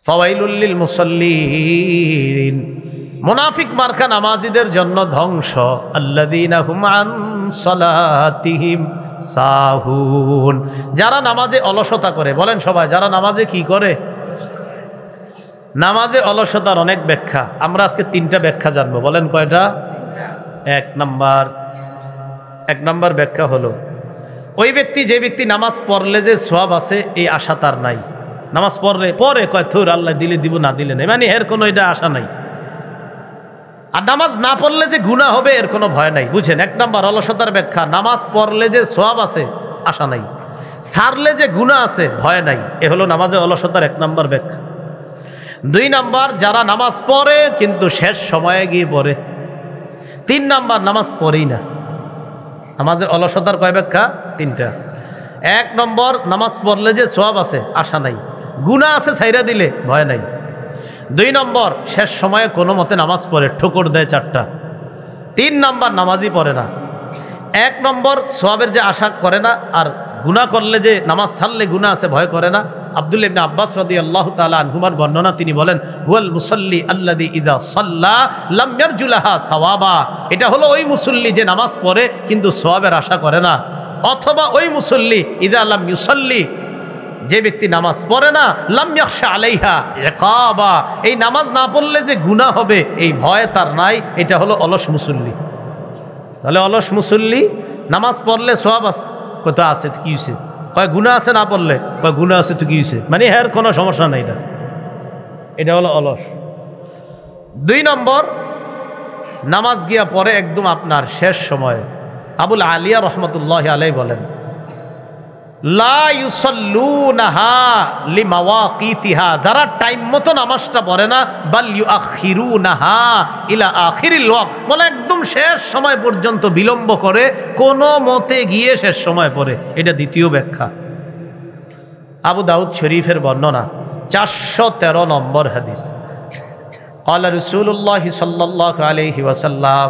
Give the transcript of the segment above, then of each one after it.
ফাওয়াইলুল লিল মুসাল্লিন, মুনাফিক মার্কা নামাজীদের জন্য ধ্বংস। আল্লাযীনা হুম আন সালাতিহিম সাহুন, যারা নামাজে অলসতা করে। বলেন সবাই, যারা নামাজে কি করে? নামাজে অলসতার অনেক ব্যাখ্যা, আমরা আজকে 3টা ব্যাখ্যা জানবো। বলেন কয়টা? এক নাম্বার ব্যাখ্যা হলো, ওই ব্যক্তি, যে ব্যক্তি নামাজ পড়লে যে সওয়াব আছে এই আশা তার নাই। নামাজ পরে কয় থুর, আল্লাহ দিলে দিব, না দিলে নেই, মানে এর কোনো এটা আশা নাই। আর নামাজ না পড়লে যে গুনাহ হবে এর কোনো ভয় নাই। বুঝেন, 1 নাম্বার অলসতার ব্যাখ্যা, নামাজ পড়লে যে সওয়াব আছে আশা নাই, ছাড়লে যে গুনাহ আছে ভয় নাই। এ হলো নামাজে অলসতার 1 নাম্বার ব্যাখ্যা। 2 নাম্বার, যারা নামাজ পড়ে কিন্তু শেষ সময়ে গিয়ে পড়ে। 3 নাম্বার, নামাজ পড়েই না। নামাজে অলসতার কয় ব্যাখ্যা? 3টা। 1 নম্বর, নামাজ পড়লে যে সওয়াব আছে আশা নাই, গুনাহ আছে ছাইরা দিলে ভয় নাই। 2 নম্বর, শেষ সময়ে কোনো মতে নামাজ পড়ে, ঠোকর দেয় 4টা। 3 নাম্বার, নামাজই পড়ে না। 1 নম্বর, সওয়াবের যে আশা করে না, আর গুনাহ করলে যে নামাজ ছাড়লে গুনাহ আছে ভয় করে না। আব্দুল্লাহ ইবনে আব্বাস রাদিয়াল্লাহু তাআলা আনহুমার বর্ণনা, তিনি বলেন, হুয়াল মুসাল্লি আল্লাযী ইযা সাল্লা লাম ইয়ারজুলাহা সাওয়াবা, এটা হলো ওই মুসল্লি যে নামাজ পড়ে কিন্তু সওয়াবের আশা করে না। অথবা ওই মুসল্লি ইযা লাম ইউসাল্লি, যে ব্যক্তি নামাজ পড়ে না, লাম ইয়াখশা আলাইহা ইকাবা, এই নামাজ না পড়লে যে গুনাহ হবে এই ভয় তার নাই। এটা হলো অলস মুসল্লি। তাহলে অলস মুসল্লি নামাজ পড়লে সওয়াব আছে, কোথা আছে তো কি হয়েছে, কয় গুনাহ আছে, না পড়লে কয় গুনাহ আছে তো কি হয়েছে, মানে এর কোনো সমস্যা নাই। এটা হলো অলস। 2 নম্বর, নামাজ গিয়া পরে একদম আপনার শেষ সময়ে। আবুল আলিয়া রহমতুল্লাহি আলাইহি বলেন, লা ইউসাল্লুনাহা লিমাওয়াকিতিহা, যারা টাইম মতো নামাজটা পড়ে না, বাল ইউআখিরুনাহা ইলা আখিরিল ওয়াক্ত, বলে একদম শেষ সময় পর্যন্ত বিলম্ব করে, কোনো মতে গিয়ে শেষ সময় পড়ে। এটা 2য় ব্যাখ্যা। আবু দাউদ শরীফের বর্ণনা, 413 নম্বর হাদিস। ক্বালা রাসূলুল্লাহ সাল্লাল্লাহু আলাইহি ওয়াসাল্লাম,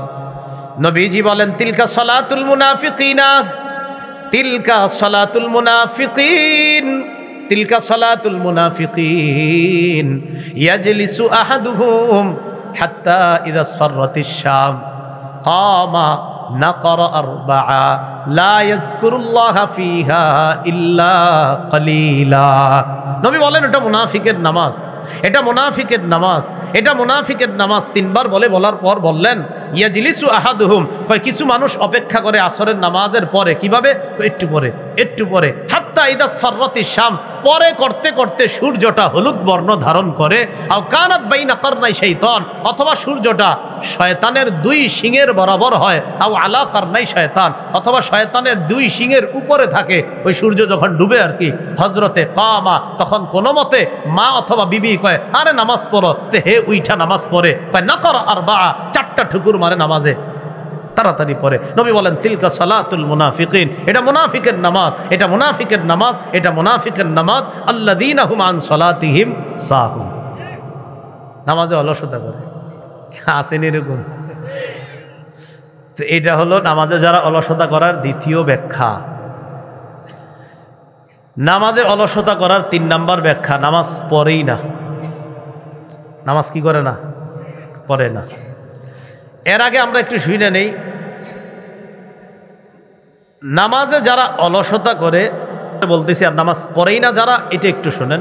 নবীজি বলেন, তিলকা সালাতুল মুনাফিকিনা, তিলকা সালাতুল মুনাফিকিন, তিলকা সালাতুল মুনাফিকিন, ইয়াজলিসু আহাদুহুম হাত্তা ইযা আসফারাতিশ শামস কামা নাকরা আরবাআ লা ইয়াযকুরুল্লাহা ফিহা ইল্লা কালিলা। নবী বলেন, এটা মুনাফিকের নামাজ, এটা মুনাফিকের নামাজ, এটা মুনাফিকের নামাজ। 3 বার বলার পর বললেন, ইয়াজলিসু আহাদুহুম, কয় কিছু মানুষ অপেক্ষা করে আসরের নামাজের পরে। কিভাবে? একটু পরে হাত্তা ইযা আসফারাতিশ শামস, পরে করতে করতে সূর্যটা হলুদ বর্ণ ধারণ করে। আও কানাত বাইনা কারনাই শাইতান, অথবা সূর্যটা শয়তানের 2 শিঙের বরাবর হয়। আও আলা কারনাই শয়তান, অথবা শয়তানের 2 শিঙের উপরে থাকে। ওই সূর্য যখন ডুবে আর কি, হযরতে কামা, তখন কোনো মতে মা অথবা বিবি কয়, আরে নামাজ পড়ো, তে হে উইঠা নামাজ পড়ে, কয় নাকরা আরবাআ, 4টা ঠুকুর মারে নামাজে, তাড়াতাড়ি পড়ে। নবী বলেন, তিলকা সালাতুল মুনাফিকিন, এটা মুনাফিকের নামাজ, এটা মুনাফিকের নামাজ, এটা মুনাফিকের নামাজ। আল্লাযীনা হুম আন সালাতিহিম সাহুন, নামাজে অলসতা করে। আসেন এরকম? তো এটা হলো নামাজে যারা অলসতা করার 2য় ব্যাখ্যা। নামাজে অলসতা করার 3 নাম্বার ব্যাখ্যা, নামাজ পড়েই না। নামাজ কি করে না? পড়ে না। এর আগে আমরা একটু শুনে নেই, নামাজে যারা অলসতা করে বলতেছি, আর নামাজ পড়েই না যারা, এটা একটু শুনেন।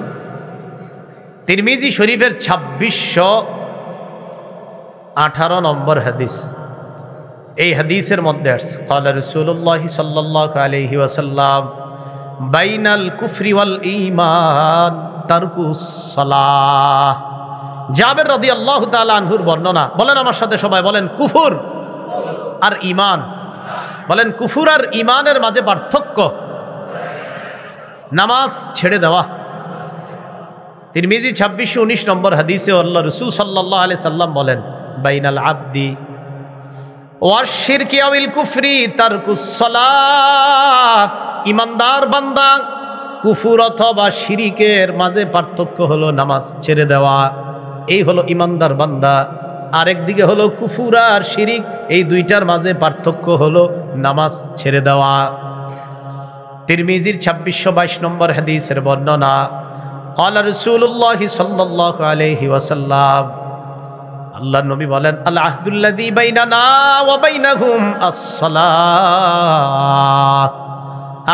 তিরমিজি শরীফের 2618 নম্বর হাদিস, এই হাদিসের মধ্যে আসছে, ক্বালা রাসূলুল্লাহ সাল্লাল্লাহু আলাইহি ওয়াসাল্লাম, বাইনাল কুফরি ওয়াল ঈমান তারকুস সালাহ। জাবের রাদিয়াল্লাহু তাআলা আনহুর বর্ণনা, বলেন আমার সাথে সবাই, বলেন কুফর আর ঈমান। বলেন, কুফর আর ঈমানের মাঝে পার্থক্য নামাজ ছেড়ে দেওয়া। তিরমিজি 2619 নম্বর হাদিসে আল্লাহ রাসূল সাল্লাল্লাহু আলাইহি সাল্লাম বলেন, বাইনাল আবদি ওয়াশ শিরকি আওয়াল কুফরি তারকুস সালাহ, ইমানদার বান্দা কুফর অথবা শিরিকের মাঝে পার্থক্য হলো নামাজ ছেড়ে দেওয়া। এই হলো ইমানদার বান্দা। আরেকদিকে হলো কুফর আর শিরিক, এই 2টার মাঝে পার্থক্য হলো নামাজ ছেড়ে দেওয়া। তিরমিজির 2622 নম্বর হাদিসের বর্ণনা, ক্বালা রাসূলুল্লাহ সাল্লাল্লাহু আলাইহি ওয়াসাল্লাম, আল্লাহর নবী বলেন, আল আহদুল্লাযী বাইনানা ওয়া বাইনাহুম আস-সালাত,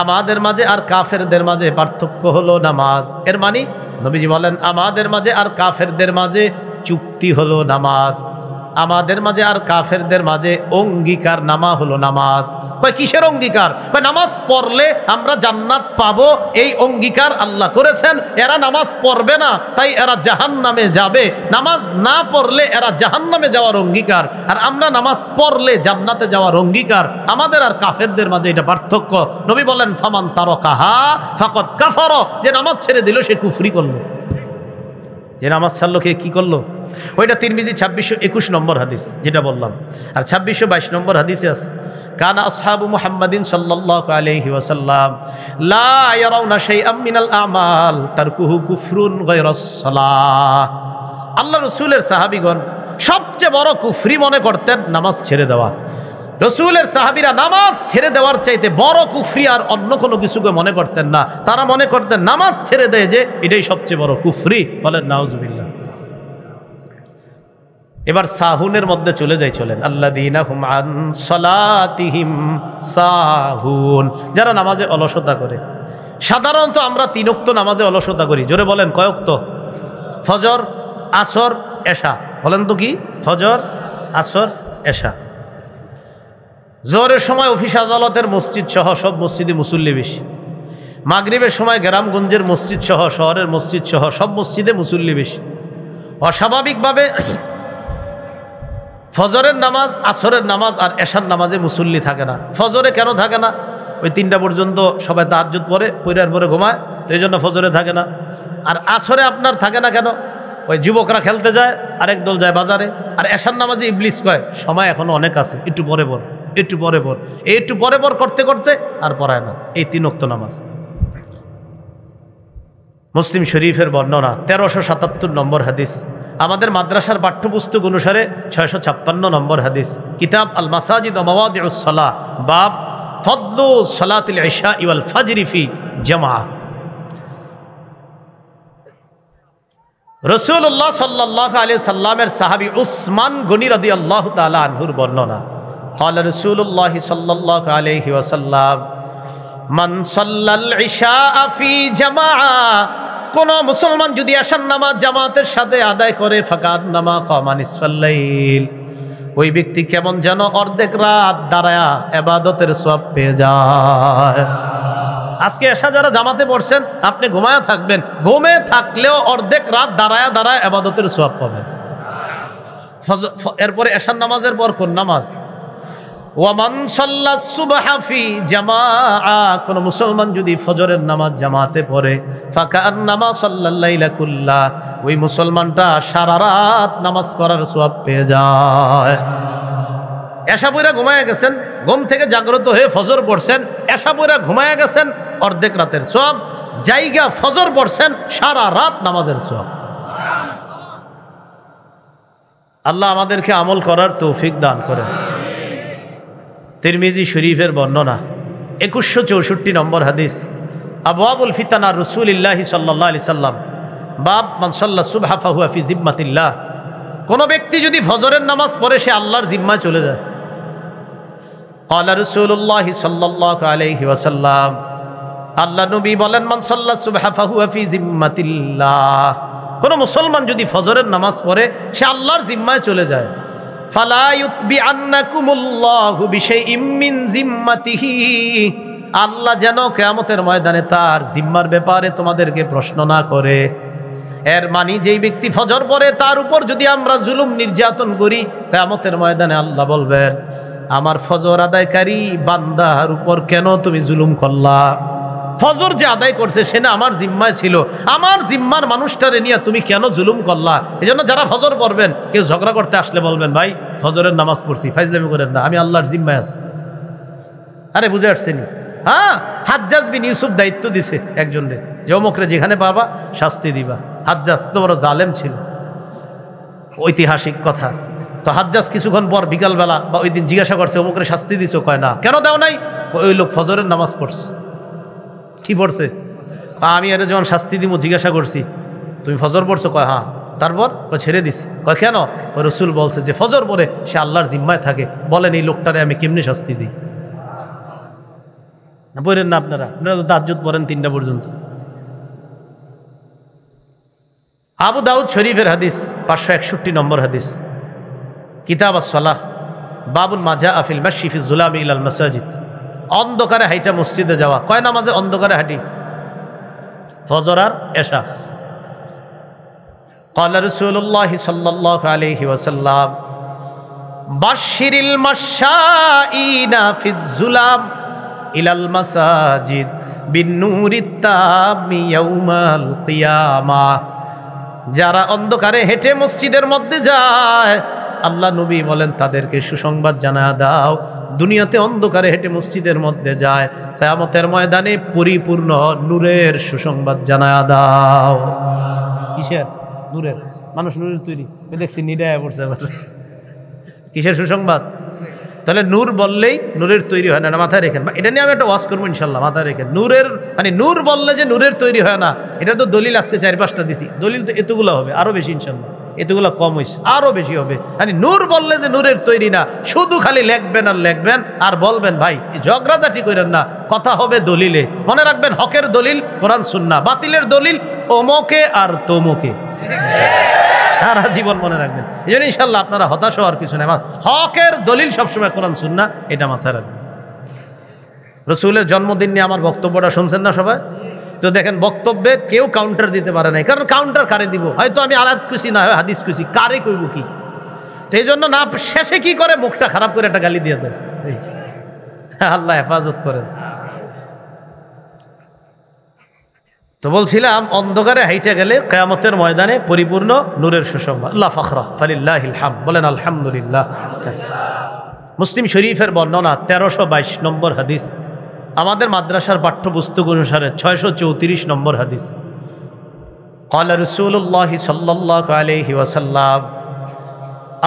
আমাদের মাঝে আর কাফেরদের মাঝে পার্থক্য হলো নামাজ। এর মানে নবীজি বলেন, আমাদের মাঝে আর কাফেরদের মাঝে চুক্তি হলো নামাজ, আমাদের মাঝে আর কাফেরদের মাঝে অঙ্গীকার নামা হলো নামাজ। কয় কিসের অঙ্গীকার? কয় নামাজ পড়লে আমরা জান্নাত পাবো, এই অঙ্গীকার আল্লাহ করেছেন। এরা নামাজ পড়বে না তাই এরা জাহান্নামে যাবে, নামাজ না পড়লে এরা জাহান্নামে যাওয়ার অঙ্গীকার, আর আমরা নামাজ পড়লে জান্নাতে যাওয়ার অঙ্গীকার। আমাদের আর কাফেরদের মাঝে এটা পার্থক্য। নবী বলেন, ফামান তারাকাহা ফাকাদ কাফারা, যে নামাজ ছেড়ে দিল সে কুফরি করলো। যে নামাজ ছাড়লো কে কি করলো? ওইটা তিরমিজি 2621 নম্বর হাদিস যেটা বললাম। আর 2622 নম্বর হাদিসে আছে, কানা আসহাবু মুহাম্মাদিন সাল্লাল্লাহু আলাইহি ওয়াসাল্লাম লা ইয়ারাউনা শাইআম মিনাল আমাল তারকুহু কুফরুন গায়রাস সালাহ। আল্লাহ রাসূলের সাহাবীগণ সবচেয়ে বড় কুফরি মনে করতেন নামাজ ছেড়ে দেওয়া। রসুলের সাহাবীরা নামাজ ছেড়ে দেওয়ার চাইতে বড় কুফরি আর অন্য কোনো কিছুকে মনে করতেন না। তারা মনে করতেন নামাজ ছেড়ে দেয় যে এটাই সবচেয়ে বড় কুফরি। বলেন নাউজুবিল্লাহ। এবার সাহুনের মধ্যে চলে যাই, চলেন। আল্লাযীনা হুম আন সালাতিহিম সাহুন, যারা নামাজে অলসতা করে। সাধারণত আমরা 3 ওয়াক্ত নামাজে অলসতা করি। জোরে বলেন কয় ওয়াক্ত? ফজর, আসর, এশা। বলেন তো কি? ফজর, আসর, এশা। জোহরের সময় অফিস আদালতের মসজিদ সহ সব মসজিদে মুসল্লি বেশি। মাগরিবের সময় গ্রামগঞ্জের মসজিদ সহ শহরের মসজিদ সহ সব মসজিদে মুসল্লি বেশি। অস্বাভাবিকভাবে ফজরের নামাজ, আসরের নামাজ আর এশার নামাজে মুসল্লি থাকে না। ফজরে কেন থাকে না? ওই 3টা পর্যন্ত সবাই তাহাজ্জুদ পড়ে, পড়ার পরে ঘুমায়, তো এই জন্য ফজরে থাকে না। আর আসরে আপনার থাকে না কেন? ওই যুবকরা খেলতে যায়, আরেক দল যায় বাজারে। আর এশার নামাজে ইবলিস কয় সময় এখনো অনেক আছে, একটু পরে পর, একটু পরে পর, এই একটু পরে পর করতে করতে আর পড়ায় না। এই 3 ওয়াক্ত নামাজ। মুসলিম শরীফের বর্ণনা 1377 নম্বর হাদিস। আমাদের মাদ্রাসার পাঠ্যপুস্তক অনুসারে 656 নম্বর হাদিস। কিতাব আল মাসাজিদ ওয়া মাওয়াদিউস সালাহ, বাব ফদলু সালাতিল ইশা ওয়াল ফাজরি ফি জামা। রাসূলুল্লাহ সাল্লাল্লাহু আলাইহি সাল্লামের সাহাবী উসমান গনি রাদিয়াল্লাহু তাআলা আনহুর বর্ণনা। قال رسول الله صلى الله عليه وسلم من صلى العشاء في جماعة, কোন মুসলমান যদি এশার নামাজ জামাতের সাথে আদায় করে, ফাকাদ নামা কামা নিসফাল লাইল, ওই ব্যক্তি কেমন যেন অর্ধেক রাত দাঁড়ায়া ইবাদতের সওয়াব পেয়ে যায়। আজকে এশা যারা জামাতে পড়ছেন, আপনি ঘুমায়া থাকবেন, ঘুমে থাকলেও অর্ধেক রাত দাঁড়ায়া দাঁড়ায়া ইবাদতের সওয়াব পাবেন। এরপরে এশার নামাজের পর কোন নামাজ? ওয়ামান সাল্লা সুবহা ফি জামাআ, কোন মুসলমান যদি ফজরের নামাজ জামাতে পড়ে, ফাকান্নামা সাল্লাল লাইলা কুল্লা, ওই মুসলমানটা সারা রাত নামাজ করার সওয়াব পেয়ে যায়। এশা পড়া ঘুমায়া গেছেন, ঘুম থেকে জাগ্রত হয়ে ফজর পড়ছেন, এশা পড়া ঘুমায়া গেছেন, অর্ধেক রাতের সওয়াব। জায়গা ফজর পড়ছেন, সারা রাত নামাজের সওয়াব। আল্লাহ আমাদেরকে আমল করার তৌফিক দান করেন। তিরমিজি শরীফের বর্ণনা 2164 নম্বর হাদিস। আবওয়াবুল ফিতানা রাসূলিল্লাহি সাল্লাল্লাহু আলাইহি সাল্লাম, বাব মান সাল্লা সুবহা ফাহুয়া ফি জিম্মাতিল্লাহ, কোন ব্যক্তি যদি ফজরের নামাজ পড়ে সে আল্লাহর জিম্মায় চলে যায়। ক্বালা রাসূলুল্লাহি সাল্লাল্লাহু আলাইহি ওয়াসাল্লাম, আল্লাহ নবী বলেন, মান সাল্লা সুবহা ফাহুয়া ফি জিম্মাতিল্লাহ, কোন মুসলমান যদি ফজরের নামাজ পড়ে সে আল্লাহর জিম্মায় চলে যায়। ফালা ইউতবিআন্নাকুমুল্লাহু বিশাইইম মিন জিম্মাতিহি, আল্লাহ যেন কিয়ামতের ময়দানে তার জিম্মার ব্যাপারে তোমাদেরকে প্রশ্ন না করে। এর মানে যেই ব্যক্তি ফজর পড়ে তার উপর যদি আমরা জুলুম নির্যাতন করি, কিয়ামতের ময়দানে আল্লাহ বলবেন, আমার ফজর আদায়কারী বান্দার উপর কেন তুমি জুলুম করলা? ফজর যে আদায় করছে সে না আমার জিম্মায় ছিল, আমার জিম্মার মানুষটারে নিয়ে তুমি কেন জুলুম করলা? এই জন্য যারা ফজর পড়বেন, কেউ ঝগড়া করতে আসলে বলবেন, ভাই ফজরের নামাজ পড়ছি, ফাইজলামি করেন না, আমি আল্লাহর জিম্মায় আছি। আরে বুঝে আসছেনি? হ্যাঁ, হাজ্জাজ বিন ইউসুফ দায়িত্ব দিছে একজনরে, যে অমুকরে যেখানে পাবা শাস্তি দিবা। হাজ্জাজ তো বড় জালেম ছিল, ঐতিহাসিক কথা। তো হাজ্জাজ কিছুক্ষণ পর বিকালবেলা বা ওই দিন জিজ্ঞাসা করছে, অমুকরে শাস্তি দিছো? কয় না। কেন দাও নাই? ওই লোক ফজরের নামাজ পড়ছে। কি পড়ছে? আমি এর যখন শাস্তি দিব জিজ্ঞাসা করছি তুমি ফজর পড়ছো? কয় হ্যাঁ। তারপর ছেড়ে দিছি। কয় কেন? ওই রসুল বলছে যে ফজর পরে সে আল্লাহর জিম্মায় থাকে, বলেন এই লোকটারে আমি কেমনি শাস্তি দিই? পড়েন না আপনারা তো তাহাজ্জুদ পড়েন 3টা পর্যন্ত। আবু দাউদ শরীফের হাদিস 561 নম্বর হাদিস, কিতাব আস-সালাহ, বাবুল মাজা আফিল মাশি ফি যুলামি ইলাল মাসাজিদ। অন্ধকারে হাইটা মসজিদে যাওয়া। কয় নামাজে অন্ধকারে হাঁটি? ফজর আর এশা। قال رسول الله صلى الله عليه وسلم بشر المشائين في الظلام إلى المساجد بالنور التام يوم القيامة। যারা অন্ধকারে হেঁটে মসজিদের মধ্যে যায়, আল্লাহ নবী বলেন তাদেরকে সুসংবাদ জানায়া দাও, দুনিয়াতে অন্ধকারে হেঁটে মসজিদের মধ্যে যায়, কিয়ামতের ময়দানে পরিপূর্ণ নূরের সুসংবাদ জানায়া দাও। কিসের? নূরের। মানুষ নূরের তৈরি, দেখছি নিডায় পড়ছে। কিসের সুসংবাদ? তাহলে নূর বললেই নূরের তৈরি হয় না, মাথায় রেখেন। এটা নিয়ে আমি একটা ওয়াজ করবো ইনশাল্লাহ, মাথায় রেখেন। নূরের মানে নূর বললে যে নূরের তৈরি হয় না, এটা তো দলিল আজকে 4-5টা দিছি। দলিল তো এতগুলো হবে, আরো বেশি ইনশাল্লাহ, এতগুলো কম হয়েছে, আরো বেশি হবে। মানে নূর বললে যে নূরের তৈরি না, শুধু খালি লেখবেন আর লেখবেন আর বলবেন। ভাই ঝগড়াঝাটি করেন না, কথা হবে দলিলে। মনে রাখবেন হকের দলিল কোরআন সুন্নাহ, বাতিলের দলিল অমুকে আর তমুকে। সারা জীবন মনে রাখবেন। এই জন্য ইনশাল্লাহ আপনারা হতাশ হওয়ার কিছু নেই, হকের দলিল সবসময় কোরআন সুন্নাহ, এটা মাথায় রাখবেন। রসুলের জন্মদিন নিয়ে আমার বক্তব্যটা শুনছেন না সবাই? তো দেখেন বক্তব্যে কেউ কাউন্টার দিতে পারে নাই, কারণ কাউন্টার কারে দিব? হয়তো আমি আয়াত খুশি না হয় হাদিস খুশি, কারে কইব কি? তো এই জন্য না শেষে কি করে মুখটা খারাপ করে একটা গালি দিয়ে দেয়। আল্লাহ হেফাজত করেন। তো বলছিলাম অন্ধকারে হাইটে গেলে কিয়ামতের ময়দানে পরিপূর্ণ নূরের সুসংবাদ। আল্লাহ ফাখরা ফালিল্লাহিল হামদ, বলেন আলহামদুলিল্লাহ। মুসলিম শরীফের বর্ণনা 1322 নম্বর হাদিস, আমাদের মাদ্রাসার পাঠ্যপুস্তক অনুসারে 634 নম্বর হাদিস। ক্বালা রাসূলুল্লাহ সাল্লাল্লাহু আলাইহি ওয়াসাল্লাম,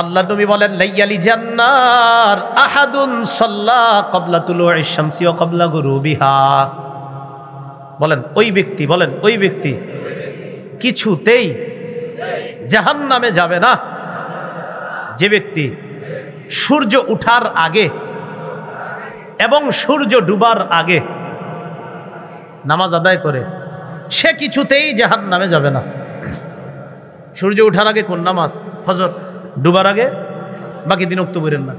আল্লাহ নবী বলেন লাইয়ালি জান্নার আহাদুন সাল্লা ক্বাবলা তুলুইশ শামসি ওয়া ক্বাবলা গুরুবিহা। বলেন ওই ব্যক্তি, বলেন ওই ব্যক্তি কিছুতেই জাহান্নামে যাবে না যে ব্যক্তি সূর্য উঠার আগে এবং সূর্য ডুবার আগে নামাজ আদায় করে, সে কিছুতেই জাহান্নামে যাবে না। সূর্য উঠার আগে কোন নামাজ? ফজর। ডুবার আগে বাকি দিন উক্ত বলেন না,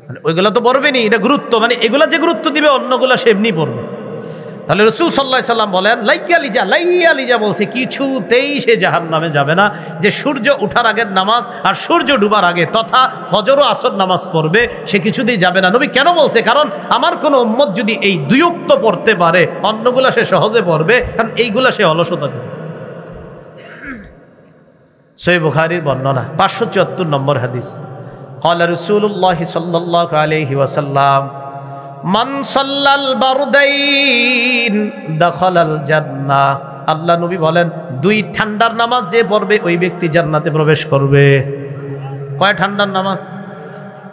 মানে ওইগুলা তো পড়বেনি, এটা গুরুত্ব, মানে এগুলা যে গুরুত্ব দিবে অন্যগুলা সে এমনি পড়বে। তাহলে রাসূল সাল্লাল্লাহু আলাইহি সাল্লাম বলেন লাইয়ালিজা বলছে কিছুতেই সে জাহান্নামে যাবে না যে সূর্য উঠার আগের নামাজ আর সূর্য ডুবার আগে তথা ফজর ও আসর নামাজ পড়বে, সে কিছুতেই যাবে না। নবী কেন বলছে? কারণ আমার কোন উম্মত যদি এই দুই উক্ত পড়তে পারে, অন্যগুলা সে সহজে পড়বে, কারণ এইগুলা সে অলসতা করবে। সহিহ বুখারীর বর্ণনা 574 নম্বর হাদিস। ক্বালা রাসূলুল্লাহ সাল্লাল্লাহু আলাইহি ওয়াসাল্লাম মান সাল্লাল বারদাইন দাখালাল জান্নাহ। আল্লাহ নবী বলেন দুই ঠান্ডার নামাজ যে পড়বে ওই ব্যক্তি জান্নাতে প্রবেশ করবে। কয় ঠান্ডার নামাজ?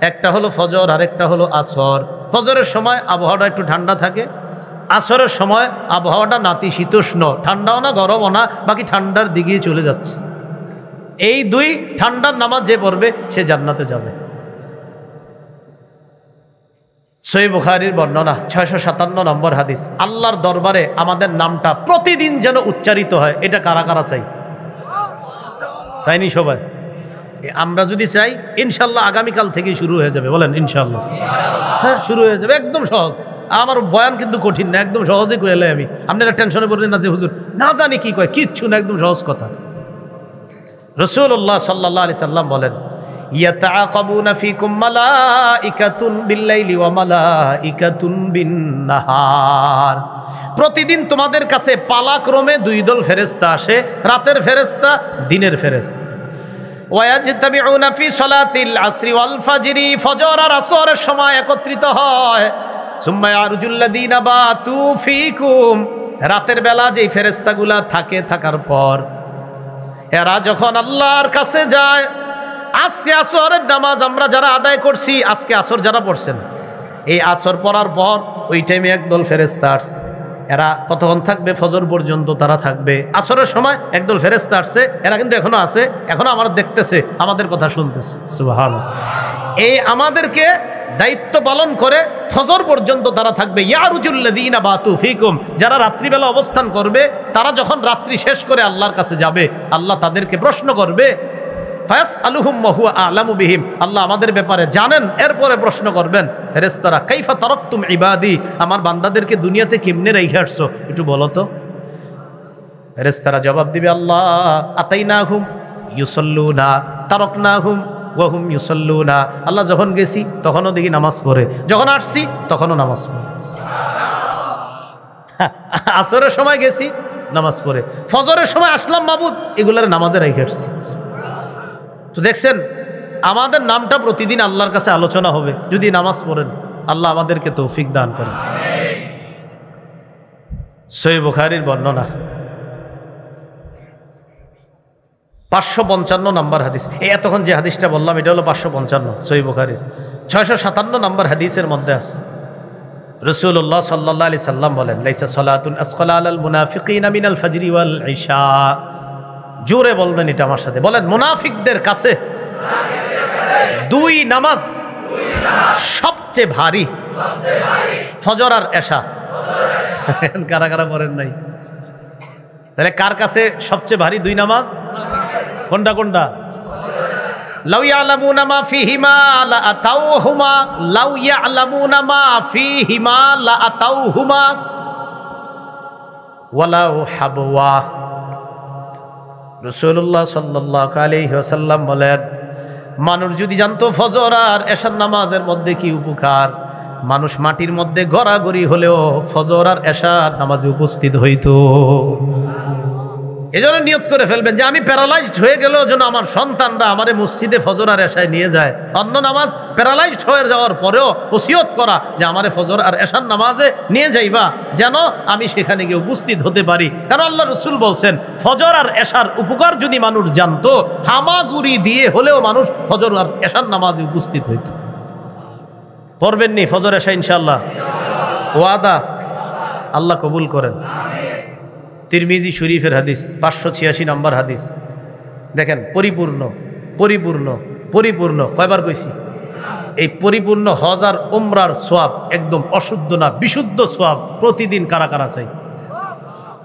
একটা হলো ফজর আর একটা হলো আসর। ফজরের সময় আবহাওয়াটা একটু ঠান্ডা থাকে, আসরের সময় আবহাওয়াটা নাতিশীতোষ্ণ, ঠান্ডাও না গরমও না, বাকি ঠান্ডার দিকেই চলে যাচ্ছে। এই দুই ঠান্ডার নামাজ যে পড়বে সে জান্নাতে যাবে। সহিহ বুখারীর বর্ণনা 657 নম্বর হাদিস। আল্লাহর দরবারে আমাদের নামটা প্রতিদিন যেন উচ্চারিত হয়, এটা কারা কারা চাই? চাইনি সবাই? আমরা যদি চাই ইনশাল্লাহ আগামীকাল থেকে শুরু হয়ে যাবে, বলেন ইনশাল্লাহ। হ্যাঁ শুরু হয়ে যাবে, একদম সহজ। আমার বয়ান কিন্তু কঠিন না, একদম সহজে কইলে আমি, আপনারা টেনশনে পড়বেন না যে হুজুর না জানি কি কয়, কিচ্ছু না, একদম সহজ কথা। রাসূলুল্লাহ সাল্লাল্লাহু আলাইহি সাল্লাম বলেন ইয়াতাআকাবুনা ফীকুম মালাইকাতুন বিল্লাইলি ওয়া মালাইকাতুন বিন-নাহার। প্রতিদিন তোমাদের কাছে পালাক্রমে দুই দল ফেরেশতা আসে, রাতের ফেরেশতা, দিনের ফেরেশতা। ওয়ায়াজতামিউনা ফি সালাতিল আসরি ওয়াল ফাজরি, ফজর আর আসরের সময় একত্রিত হয়। সুম্মা ইয়ারজুল্লাযিনা বাতু ফীকুম, রাতের বেলা যেই ফেরেশতাগুলা থাকে, থাকার পর এরা যখন আল্লাহর কাছে যায়, আজকে আসরের নামাজ আমরা যারা আদায় করছি, আজকে আসর যারা পড়ছেন, এই আসর পড়ার পর ওই টাইমে একদল ফেরেশতা আসছে, এরা কতক্ষণ থাকবে? ফজর পর্যন্ত তারা থাকবে। আসরের সময় একদল ফেরেশতা আসছে, এরা কিন্তু এখনো আছে, এখনো আমার দেখতেছে, আমাদের কথা শুনতেছে। সুবহানাল্লাহ। এই আমাদেরকে দায়িত্ব পালন করে ফজর পর্যন্ত তারা থাকবে। ইয়ারুজুল্লাযীনা বাতু ফীকুম, যারা রাত্রিবেলা অবস্থান করবে, তারা যখন রাত্রি শেষ করে আল্লাহর কাছে যাবে, আল্লাহ তাদেরকে প্রশ্ন করবে, ফায়াসআলুহুম ওয়া হুয়া আ'লামু বিহিম, আল্লাহ আমাদের ব্যাপারে জানেন, এরপরে প্রশ্ন করবেন ফেরেশতারা, কাইফা তারাকতুম ইবাদি, আমার বান্দাদেরকে দুনিয়াতে কেমনে রেখে আসছো একটু বলো তো। ফেরেশতারা জবাব দিবে, আল্লাহ আতাইনাহুম ইউসাল্লুনা তারাকনাহুম ওয়া হুম ইউসাল্লুনা, আল্লাহ যখন গেছি তখনও দেখি নামাজ পড়ে, যখন আসছি তখনও নামাজ পড়ে। আসরের সময় গেছি নামাজ পড়ে, ফজরের সময় আসলাম মাবুদ, এগুলার নামাজে রেখে আসছি। তো দেখছেন, আমাদের নামটা প্রতিদিন আল্লাহর কাছে আলোচনা হবে যদি নামাজ পড়েন। আল্লাহ আমাদেরকে তৌফিক দান করেন। সহিহ বুখারীর বর্ণনা 555 নম্বর হাদিস। এই এতক্ষণ যে হাদিসটা বললাম এটা হলো 555 সহিহ বুখারীর। 657 নম্বর হাদিসের মধ্যে আছে, রাসূলুল্লাহ সাল্লাল্লাহু আলাইহি সাল্লাম বলেন, লাইসা সালাতুন আসকালা আলাল মুনাফিকিনা মিনাল ফাজরি ওয়াল ইশা। জোরে বলবেন এটা আমার সাথে, বলেন, মুনাফিকদের কাছে দুই নামাজ সবচেয়ে ভারী, ফজর আর এশা। কারা কারা পড়েন নাই? তাহলে কার কাছে সবচেয়ে ভারী দুই নামাজ? কোনটা কোনটা? লাউ ইয়ালামুনা মা ফীহিমা লা আতাউহুমা, লাউ ইয়ালামুনা মা ফীহিমা লা আতাউহুমা ওয়ালাউ হাবওয়া। রাসূলুল্লাহ সাল্লাল্লাহু আলাইহি ওয়াসাল্লাম বলেন, মানুষ যদি জানতো ফজর আর এশার নামাজের মধ্যে কি উপকার, মানুষ মাটির মধ্যে গড়াগড়ি হলেও ফজর আর এশার নামাজে উপস্থিত হইতো। এজন্য নিয়ত করে ফেলবেন যে আমি প্যারালাইজড হয়ে গেলেও যেন আমার সন্তানরা আমারে মসজিদে ফজর আর এশায় নিয়ে যায়। অন্য নামাজ প্যারালাইজড হয়ে যাওয়ার পরেও ওসিয়ত করা যে আমারে ফজর আর এশার নামাজে নিয়ে যাইবা, যেন আমি সেখানে গিয়ে উপস্থিত হতে পারি। কারণ আল্লাহ রাসূল বলছেন, ফজর আর এশার উপকার যদি মানুষ জানতো, হামাগুড়ি দিয়ে হলেও মানুষ ফজর আর এশার নামাজে উপস্থিত হইত। পড়বেন নি ফজর এশা ইনশাআল্লাহ? ওয়াদা, আল্লাহ কবুল করেন। তিরমিজি শরীফের হাদিস, 586 নম্বর হাদিস। দেখেন, পরিপূর্ণ পরিপূর্ণ পরিপূর্ণ, কয়বার কইছি? এই পরিপূর্ণ হজ আর উমরার সওয়াব, একদম অশুদ্ধ না বিশুদ্ধ সওয়াব প্রতিদিন কারা কারা চাই?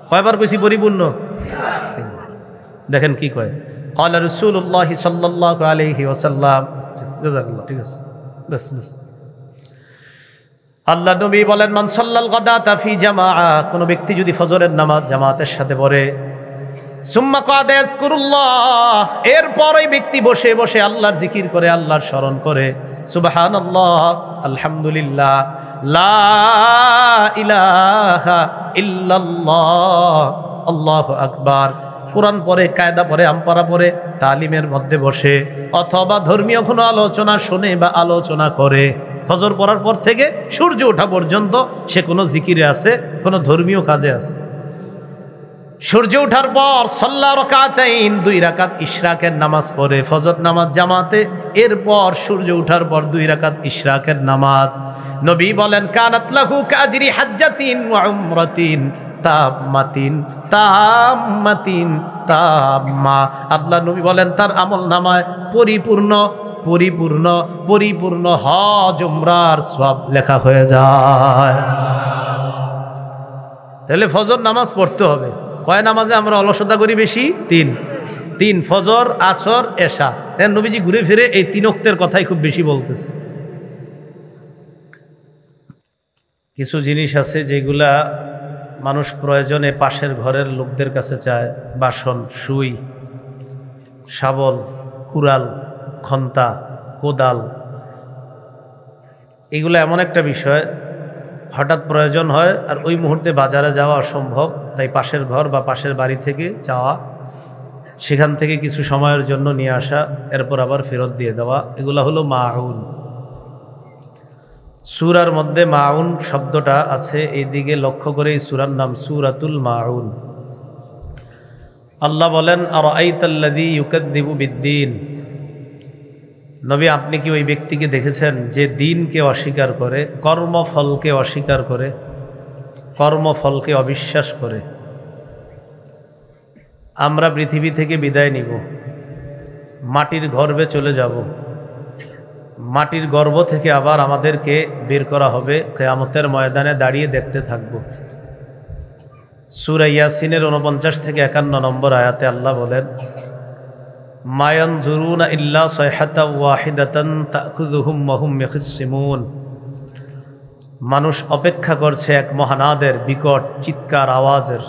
কয়বার কইছি পরিপূর্ণ? দেখেন কি কয়, ক্বালা রাসূলুল্লাহ সাল্লাল্লাহু আলাইহি ওয়াসাল্লাম, জাযাকাল্লাহ, ঠিক আছে, বাস বাস। আল্লাহ নবী বলেন, মান সাল্লাল গাদাতা ফি জামাআ, কোন ব্যক্তি যদি ফজরের নামাজ জামাতের সাথে পড়ে, সুম্মা ক্বাদা ইয়াজকুরুল্লাহ, এরপর ওই ব্যক্তি বসে বসে আল্লাহর জিকির করে, আল্লাহর স্মরণ করে, সুবহানাল্লাহ, আলহামদুলিল্লাহ, লা ইলাহা ইল্লাল্লাহ, আল্লাহু আকবার, কোরআন পড়ে, কায়দা পড়ে, আমপারা পড়ে, তালিমের মধ্যে বসে, অথবা ধর্মীয় কোনো আলোচনা শুনে বা আলোচনা করে, ফজর পড়ার পর থেকে সূর্য ওঠা পর্যন্ত সে কোনো জিকিরে আছে, কোনো ধর্মীয় কাজে আছে। সূর্য ওঠার পর সাল্লা রাকাতাইন, 2 রাকাত ইশরাকের নামাজ পড়ে, ফজর নামাজ জামাতে, এরপর সূর্য ওঠার পর 2 রাকাত ইশরাকের নামাজ। নবী বলেন, কানাত লাহু কাজরি হাজ্জাতিন ওয়া উমরাতিন তাম্মাতিন তাম্মাতিন তাম্মা। আল্লাহ নবী বলেন, তার আমল নামায় পরিপূর্ণ পরিপূর্ণ পরিপূর্ণ হজ উমরার সওয়াব লেখা হয়ে যায়। তাহলে ফজর নামাজ পড়তে হবে। কয় নামাজে আমরা অলসতা করি বেশি? তিন, ফজর, আসর, এশা। নবীজি ঘুরে ফিরে এই 3 ওয়াক্তের কথাই খুব বেশি বলতেছে। কিছু জিনিস আছে যেগুলা মানুষ প্রয়োজনে পাশের ঘরের লোকদের কাছে চায়, বাসন, সুই, শাবল, কুড়াল, খন্তা, কোদাল, এগুলো এমন একটা বিষয় হঠাৎ প্রয়োজন হয় আর ওই মুহূর্তে বাজারে যাওয়া অসম্ভব, তাই পাশের ঘর বা পাশের বাড়ি থেকে চাওয়া, সেখান থেকে কিছু সময়ের জন্য নিয়ে আসা, এরপর আবার ফেরত দিয়ে দেওয়া, এগুলো হলো মাউন। সূরার মধ্যে মাউন শব্দটা আছে, এই দিকে লক্ষ্য করে এই সূরার নাম সূরাতুল মাউন। আল্লাহ বলেন, আরাআইতাল্লাযী ইউকাযযিবু বিদ্দীন, নবী আপনি কি ওই ব্যক্তিকে দেখেছেন যে দিনকে অস্বীকার করে, কর্মফলকে অস্বীকার করে? কর্মফলকে অবিশ্বাস করে আমরা পৃথিবী থেকে বিদায় নিব, মাটির গর্ভে চলে যাব, মাটির গর্ভ থেকে আবার আমাদেরকে বের করা হবে, কিয়ামতের ময়দানে দাঁড়িয়ে দেখতে থাকব। সূরা ইয়াসিনের 49 থেকে 51 নম্বর আয়াতে আল্লাহ বলেন, মা ইয়ানজুরুনা ইল্লা সায়হাতান ওয়াহিদাতান তাখুযুহুম ওয়া হুম ইয়াখসিমুন। মানুষ অপেক্ষা করছে এক মহানাদের বিকট চিৎকার আওয়াজের,